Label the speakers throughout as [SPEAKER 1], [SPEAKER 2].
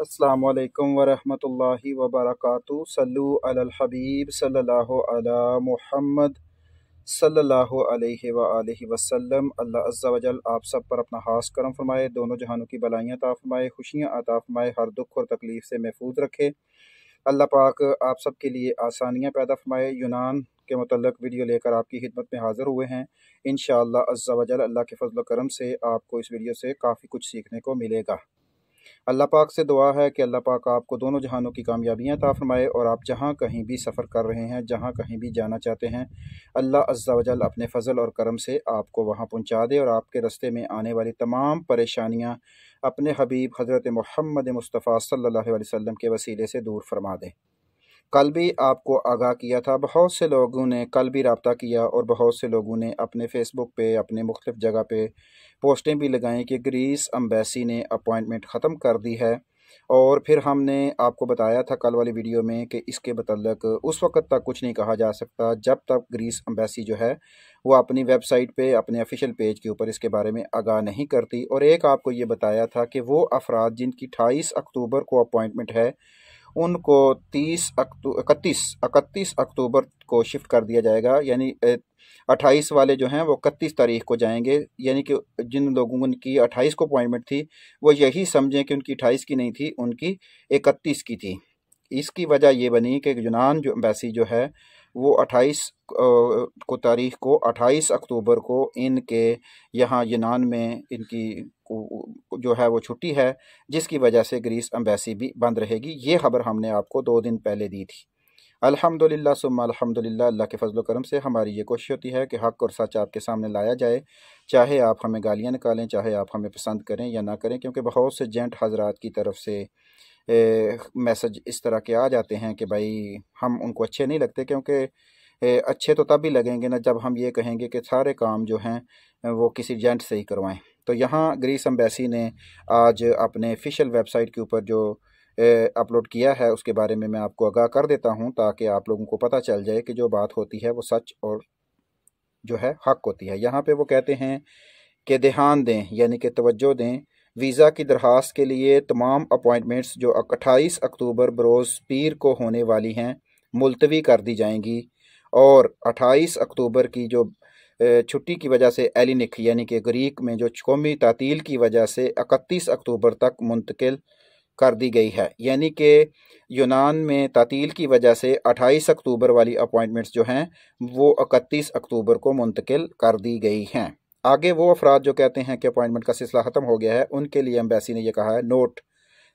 [SPEAKER 1] अस्सलामु अलैकुम वरहमतुल्लाहि वबरकातुहू। सल्लु अलल हबीब सल्लल्लाहु अला मुहम्मद सल्लल्लाहु अलैहि व आलिहि वसल्लम। अल्लाह अज़्ज़ा वजल आप सब पर अपना खास करम फरमाए, दोनों जहानों की भलाइयाँ अता फरमाए, खुशियाँ अता फरमाए, हर दुख और तकलीफ़ से महफूज रखे। अल्लाह पाक आप सब के लिए आसानियाँ पैदा फरमाए। यूनान के मुतल्लक वीडियो लेकर आपकी खिदमत में हाज़िर हुए हैं। इंशाअल्लाह अज़्ज़ा वजल अल्लाह के फज़ल व करम से आपको इस वीडियो से काफ़ी कुछ सीखने को मिलेगा। अल्लाह पाक से दुआ है कि अल्लाह पाक आपको दोनों जहानों की कामयाबियाँ अता फरमाए और आप जहाँ कहीं भी सफ़र कर रहे हैं, जहाँ कहीं भी जाना चाहते हैं, अल्लाह अज़्ज़ा वजल अपने फ़ज़ल और करम से आपको वहाँ पहुँचा दे और आपके रास्ते में आने वाली तमाम परेशानियाँ अपने हबीब हज़रत मुहम्मद मुस्तफ़ा सल्लल्लाहु अलैहि वसल्लम के वसीले से दूर फरमा दे। कल भी आपको आगाह किया था, बहुत से लोगों ने कल भी रब्ता किया और बहुत से लोगों ने अपने फ़ेसबुक पे, अपने मुख्तलिफ़ जगह पे पोस्टें भी लगाई कि ग्रीस एम्बेसी ने अपॉइंटमेंट ख़त्म कर दी है। और फिर हमने आपको बताया था कल वाली वीडियो में कि इसके मतलब उस वक़्त तक कुछ नहीं कहा जा सकता जब तक ग्रीस एम्बेसी जो है वो अपनी वेबसाइट पे, अपने ऑफिशियल पेज के ऊपर इसके बारे में आगाह नहीं करती। और एक आपको ये बताया था कि वो अफराद जिनकी 28 अक्टूबर को अपॉइंटमेंट है उनको 31 अक्टूबर को शिफ्ट कर दिया जाएगा, यानी 28 वाले जो हैं वो 31 तारीख को जाएंगे। यानी कि जिन लोगों की 28 को अपॉइंटमेंट थी वो यही समझें कि उनकी 28 की नहीं थी, उनकी 31 की थी। इसकी वजह ये बनी कि यूनान जो एम्बेसी जो है वो 28 अक्टूबर को इनके यहाँ यूनान में इनकी जो है वो छुट्टी है, जिसकी वजह से ग्रीस एम्बेसी भी बंद रहेगी। ये खबर हमने आपको 2 दिन पहले दी थी। अल्हम्दुलिल्लाह सुम्मा अल्हम्दुलिल्लाह, अल्लाह के फजल करम से हमारी ये कोशिश होती है कि हक़ और सच आपके सामने लाया जाए, चाहे आप हमें गालियाँ निकालें, चाहे आप हमें पसंद करें या ना करें। क्योंकि बहुत से जेंट हजरात की तरफ से मैसेज इस तरह के आ जाते हैं कि भाई हम उनको अच्छे नहीं लगते, क्योंकि अच्छे तो तब भी लगेंगे ना जब हम ये कहेंगे कि सारे काम जो हैं वो किसी जेंट से ही करवाएं। तो यहाँ ग्रीस एम्बेसी ने आज अपने ऑफिशियल वेबसाइट के ऊपर जो अपलोड किया है उसके बारे में मैं आपको आगाह कर देता हूँ, ताकि आप लोगों को पता चल जाए कि जो बात होती है वो सच और जो है हक होती है। यहाँ पे वो कहते हैं कि ध्यान दें, यानी कि तवज्जो दें, वीज़ा की दरख्वास्त के लिए तमाम अपॉइंटमेंट्स जो 28 अक्टूबर बरोज़ पीर को होने वाली हैं मुलतवी कर दी जाएंगी। और 28 अक्टूबर की जो छुट्टी की वजह से एलिनिक यानी कि ग्रीक में जो कौमी तातील की वजह से 31 अक्टूबर तक मुंतकिल कर दी गई है। यानी कि यूनान में तातील की वजह से 28 अक्टूबर वाली अपॉइंटमेंट्स जो हैं वो 31 अक्टूबर को मुंतकिल कर दी गई हैं। आगे वो अफराद जो कहते हैं कि अपॉइंटमेंट का सिलसिला ख़त्म हो गया है, उनके लिए एम्बेसी ने यह कहा है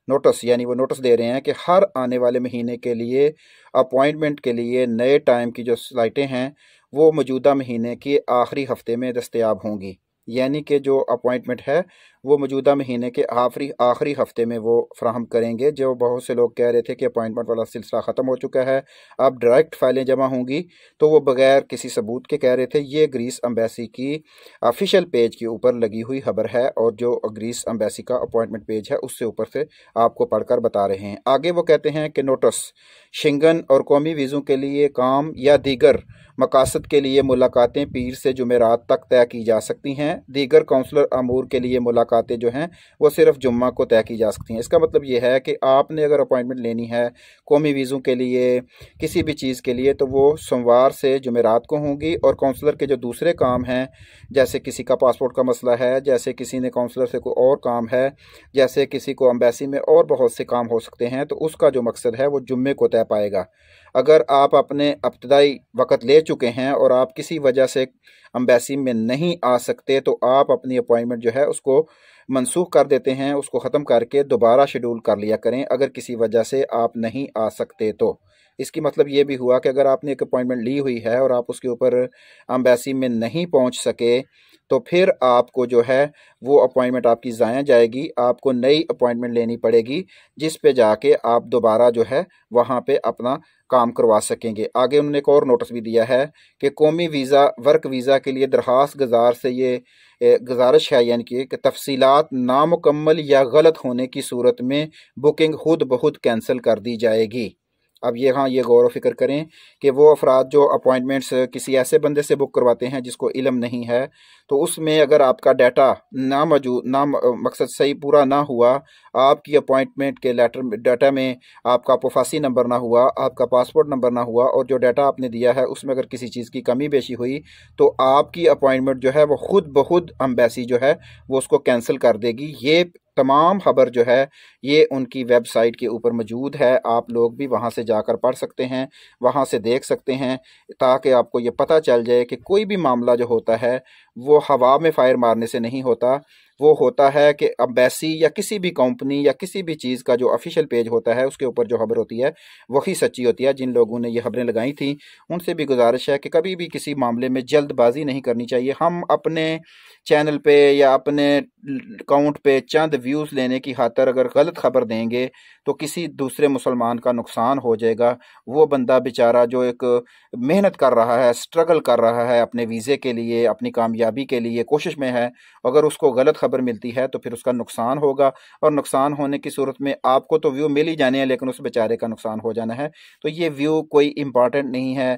[SPEAKER 1] नोटिस, यानी वो नोटिस दे रहे हैं कि हर आने वाले महीने के लिए अपॉइंटमेंट के लिए नए टाइम की जो फ्लाइटें हैं वो मौजूदा महीने के आखिरी हफ्ते में दस्तयाब होंगी। यानी कि जो अपॉइंटमेंट है वो मौजूदा महीने के आखिरी हफ्ते में वो फ्राहम करेंगे। जो बहुत से लोग कह रहे थे कि अपॉइंटमेंट वाला सिलसिला ख़त्म हो चुका है, अब डायरेक्ट फाइलें जमा होंगी, तो वो बगैर किसी सबूत के कह रहे थे। ये ग्रीस एम्बेसी की ऑफिशियल पेज के ऊपर लगी हुई खबर है और जो ग्रीस एम्बेसी का अपॉइंटमेंट पेज है उससे ऊपर से आपको पढ़कर बता रहे हैं। आगे वो कहते हैं कि नोटिस शेंगन और कौमी वीज़ों के लिए काम या दीगर मकासद के लिए मुलाकातें पीर से जुमेरात तक तय की जा सकती हैं। दीगर काउंसलर अमूर के लिए मुलाकातें जो हैं वो सिर्फ जुम्मा को तय की जा सकती हैं। इसका मतलब ये है कि आपने अगर अपॉइंटमेंट लेनी है कौमी वीज़ों के लिए, किसी भी चीज़ के लिए, तो वो सोमवार से जुमेरात को होंगी। और काउंसलर के जो दूसरे काम हैं, जैसे किसी का पासपोर्ट का मसला है, जैसे किसी ने काउंसलर से कोई और काम है, जैसे किसी को एम्बेसी में और बहुत से काम हो सकते हैं, तो उसका जो मकसद है वो जुम्मे को तय पाएगा। अगर आप अपने इब्तदाई वक़्त ले चुके हैं और आप किसी वजह से एम्बेसी में नहीं आ सकते, तो आप अपनी अपॉइंटमेंट जो है उसको मनसूख कर देते हैं, उसको ख़त्म करके दोबारा शेड्यूल कर लिया करें अगर किसी वजह से आप नहीं आ सकते तो। इसकी मतलब ये भी हुआ कि अगर आपने एक अपॉइंटमेंट ली हुई है और आप उसके ऊपर एम्बेसी में नहीं पहुंच सके, तो फिर आपको जो है वो अपॉइंटमेंट आपकी ज़ाया जाएगी, आपको नई अपॉइंटमेंट लेनी पड़ेगी, जिस पे जाके आप दोबारा जो है वहाँ पे अपना काम करवा सकेंगे। आगे उन्होंने एक और नोटिस भी दिया है कि कौमी वीज़ा वर्क वीज़ा के लिए दरख्वास्त गुजार से ये गुजारिश है, यानी कि तफसीलात नामुकम्मल या गलत होने की सूरत में बुकिंग खुद ब खुद कैंसिल कर दी जाएगी। अब यहाँ ये गौर व फिक्र करें कि वो अफराद जो अपॉइंटमेंट्स किसी ऐसे बंदे से बुक करवाते हैं जिसको इल्म नहीं है, तो उसमें अगर आपका डाटा ना मौजूद ना मकसद सही पूरा ना हुआ, आपकी अपॉइंटमेंट के लेटर डाटा में आपका पोफासी नंबर ना हुआ, आपका पासपोर्ट नंबर ना हुआ, और जो डाटा आपने दिया है उसमें अगर किसी चीज़ की कमी बेशी हुई, तो आपकी अपॉइंटमेंट जो है वो खुद ब खुद एम्बेसी जो है वो उसको कैंसिल कर देगी। ये तमाम खबर जो है ये उनकी वेबसाइट के ऊपर मौजूद है, आप लोग भी वहाँ से जाकर पढ़ सकते हैं, वहाँ से देख सकते हैं, ताकि आपको ये पता चल जाए कि कोई भी मामला जो होता है वो हवा में फायर मारने से नहीं होता। वो होता है कि एम्बेसी या किसी भी कंपनी या किसी भी चीज़ का जो ऑफिशियल पेज होता है उसके ऊपर जो खबर होती है वही सच्ची होती है। जिन लोगों ने ये खबरें लगाई थी उनसे भी गुजारिश है कि कभी भी किसी मामले में जल्दबाजी नहीं करनी चाहिए। हम अपने चैनल पे या अपने अकाउंट पे चंद व्यूज़ लेने की खातिर अगर गलत खबर देंगे तो किसी दूसरे मुसलमान का नुकसान हो जाएगा। वो बंदा बेचारा जो एक मेहनत कर रहा है, स्ट्रगल कर रहा है अपने वीज़े के लिए, अपनी कामयाबी के लिए कोशिश में है, अगर उसको गलत खबर मिलती है तो फिर उसका नुकसान होगा, और नुकसान होने की सूरत में आपको तो व्यू मिल ही जाने हैं लेकिन उस बेचारे का नुकसान हो जाना है। तो ये व्यू कोई इम्पॉर्टेंट नहीं है।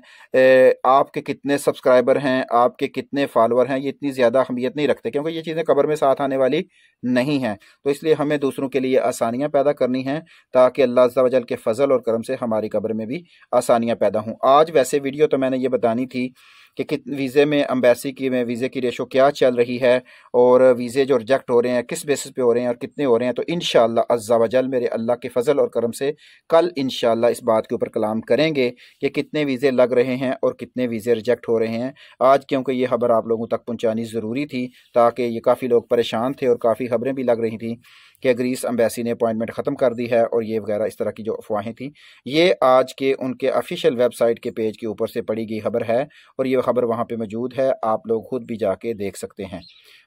[SPEAKER 1] आपके कितने सब्सक्राइबर हैं, आपके कितने फॉलोअर हैं, ये इतनी ज़्यादा अहमियत नहीं रखते, क्योंकि ये चीज़ें कब्र में साथ आने वाली नहीं हैं। तो इसलिए हमें दूसरों के लिए आसानियाँ पैदा करनी हैं ताकि अल्लाह अज़्ज़ा वजल के फ़ज़ल और करम से हमारी कब्र में भी आसानियाँ पैदा हों। आज वैसे वीडियो तो मैंने ये बतानी थी कि वीज़े में एम्बेसी की में वीज़े की रेशो क्या चल रही है, और वीज़े जो रिजेक्ट हो रहे हैं किस बेसिस पे हो रहे हैं और कितने हो रहे हैं। तो इंशाअल्लाह अज़्ज़ा वजल मेरे अल्लाह के फ़ज़ल और करम से कल इंशाअल्लाह इस बात के ऊपर कलाम करेंगे कि कितने वीज़े लग रहे हैं और कितने वीज़े रिजेक्ट हो रहे हैं। आज क्योंकि ये खबर आप लोगों तक पहुँचानी ज़रूरी थी, ताकि ये काफ़ी लोग परेशान थे और काफ़ी खबरें भी लग रही थी कि ग्रीस एम्बेसी ने अपॉइंटमेंट ख़त्म कर दी है और ये वगैरह इस तरह की जो अफवाहें थी, ये आज के उनके ऑफिशियल वेबसाइट के पेज के ऊपर से पड़ी गई खबर है, और ये खबर वहाँ पे मौजूद है, आप लोग खुद भी जाके देख सकते हैं।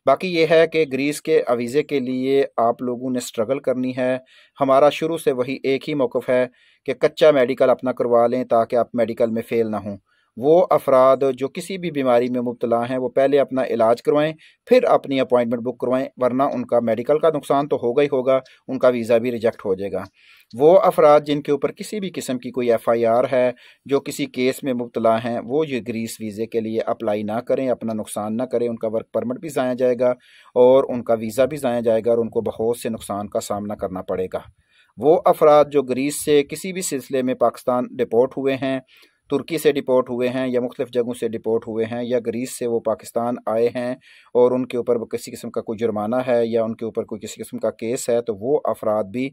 [SPEAKER 1] बाकी ये है कि ग्रीस के वीज़े के लिए आप लोगों ने स्ट्रगल करनी है। हमारा शुरू से वही एक ही मौक़िफ़ है कि कच्चा मेडिकल अपना करवा लें ताकि आप मेडिकल में फ़ेल ना हों। वो अफराद जो किसी भी बीमारी में मुब्तला हैं वो पहले अपना इलाज करवाएं, फिर अपनी अपॉइंटमेंट बुक करवाएं, वरना उनका मेडिकल का नुकसान तो होगा ही होगा, उनका वीज़ा भी रिजेक्ट हो जाएगा। वो अफराद जिनके ऊपर किसी भी किस्म की कोई FIR है, जो किसी केस में मुब्तला हैं, वो ये ग्रीस वीज़े के लिए अप्लाई ना करें, अपना नुकसान ना करें, उनका वर्क परमिट भी ज़ाया जाएगा और उनका वीज़ा भी ज़ाया जाएगा और उनको बहुत से नुकसान का सामना करना पड़ेगा। वो अफराद जो ग्रीस से किसी भी सिलसिले में पाकिस्तान डिपोर्ट हुए हैं, तुर्की से डिपोर्ट हुए हैं या मुख्तलिफ़ जगहों से डिपोर्ट हुए हैं, या ग्रीस से वो पाकिस्तान आए हैं और उनके ऊपर किसी किस्म का कोई जुर्माना है या उनके ऊपर कोई किसी किस्म का केस है, तो वो अफराद भी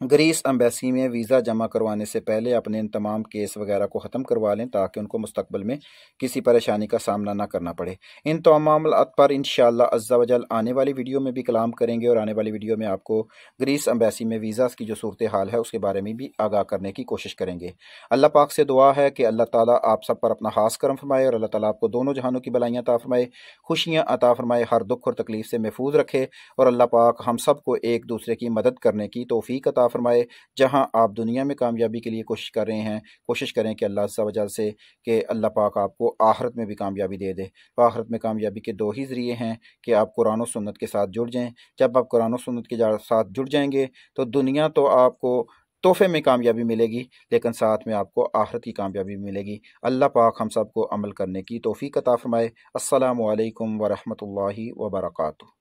[SPEAKER 1] ग्रीस एम्बेसी में वीज़ा जमा करवाने से पहले अपने इन तमाम केस वगैरह को ख़त्म करवा लें ताकि उनको मुस्तकबिल में किसी परेशानी का सामना ना करना पड़े। इन तमाम मामलात पर इंशाअल्लाह अज़्ज़ा वजल आने वाली वीडियो में भी कलाम करेंगे और आने वाली वीडियो में आपको ग्रीस एम्बेसी में वीज़ा की जो सूरत हाल है उसके बारे में भी आगाह करने की कोशिश करेंगे। अल्लाह पाक से दुआ है कि अल्लाह ताला आप सब पर अपना खास करम फरमाए और अल्लाह ताला आपको दोनों जहानों की भलाइयाँ अता फरमाए, खुशियाँ अता फरमाए, हर दुख और तकलीफ़ से महफूज रखे, और अल्लाह पाक हम सब को एक दूसरे की मदद करने की तौफीक अता फरमाए। जहां आप दुनिया में कामयाबी के लिए कोशिश कर रहे हैं, कोशिश करें कि अल्लाह अज़्ज़ा वजल से कि अल्लाह पाक आपको आखिरत में भी कामयाबी दे दे। तो आखिरत में कामयाबी के दो ही ज़रिए हैं कि आप कुरान और सुन्नत के साथ जुड़ जाएं। जब आप कुरान और सुन्नत के साथ जुड़ जाएंगे तो दुनिया तो आपको तोहफे में कामयाबी मिलेगी, लेकिन साथ में आपको आखिरत की कामयाबी मिलेगी। अल्लाह पाक हम सब को अमल करने की तौफीक अता फरमाए। अस्सलामु अलैकुम व रहमतुल्लाहि व बरकातुहू।